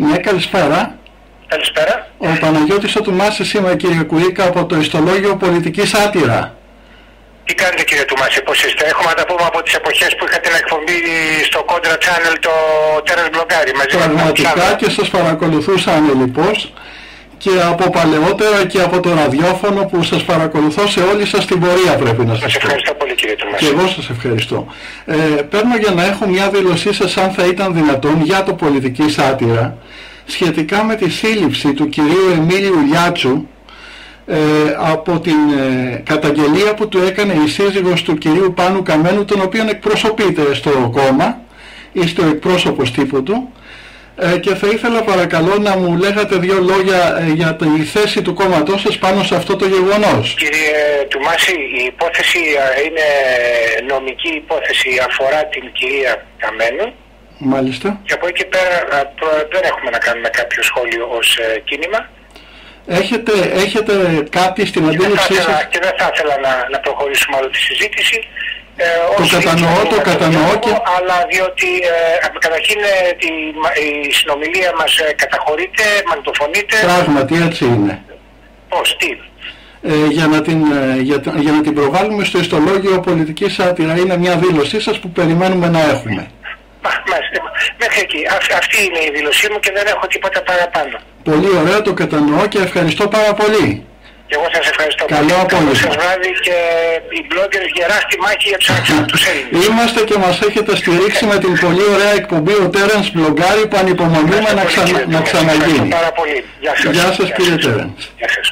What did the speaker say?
Ναι, καλησπέρα. Καλησπέρα. Ο Παναγιώτης ο Τουμάσης είμαι, κύριε Κουίκα, από το ιστολόγιο Πολιτική Σάτυρα. Τι κάνετε, κύριε Τουμάση, πώς είστε? Έχουμε να τα πούμε από τις εποχές που είχα την εκπομπή στο Contra Channel, το Terence Blogari. Πραγματικά, και σας παρακολουθούσα ανελιπώς και από παλαιότερα και από το ραδιόφωνο που σας παρακολουθώ σε όλη σας την πορεία, πρέπει να σας πω. Σας ευχαριστώ πολύ, κύριε Τουμάση. Και εγώ σας ευχαριστώ. Παίρνω για να έχω μια δήλωσή σας, αν θα ήταν δυνατόν, για το Πολιτική Σάτυρα, σχετικά με τη σύλληψη του κυρίου Εμίλιου Λιάτσου από την καταγγελία που του έκανε η σύζυγος του κυρίου Πάνου Καμένου, τον οποίον εκπροσωπείται στο κόμμα ή στο εκπρόσωπος τύπου του, και θα ήθελα παρακαλώ να μου λέγατε δύο λόγια για τη θέση του κόμματός σας πάνω σε αυτό το γεγονός. Κύριε Τουμάση, η υπόθεση είναι νομική υπόθεση, αφορά την κυρία Καμένου. Μάλιστα. Και από εκεί πέρα δεν έχουμε να κάνουμε κάποιο σχόλιο ως κίνημα. Έχετε κάτι στην αντίληψή σας? Και δεν θα ήθελα να προχωρήσουμε άλλο τη συζήτηση. Το κατανοώ και... Αλλά διότι καταρχήν η συνομιλία μας καταχωρείται, μαγνητοφωνείται. Πράγματι έτσι είναι. Πώς, τι? Για να την προβάλλουμε στο ιστολόγιο Πολιτική Σάτυρα, είναι μια δήλωσή σας που περιμένουμε να έχουμε. Μέχρι εκεί. Αυτή είναι η δήλωσή μου και δεν έχω τίποτα παραπάνω. Πολύ ωραία, το κατανοώ και ευχαριστώ πάρα πολύ. Και εγώ σας ευχαριστώ πολύ. Καλό απόγευμα. σας βράδυ, και οι bloggers γερά στη μάχη για τους ανεξάρτητους Έλληνες. Είμαστε και μας έχετε στηρίξει με την πολύ ωραία εκπομπή ο Terence Blogari που ανυπομονούμε να ξαναγίνει. Πάρα πολύ. Γεια σας κύριε Terence. Γεια σας.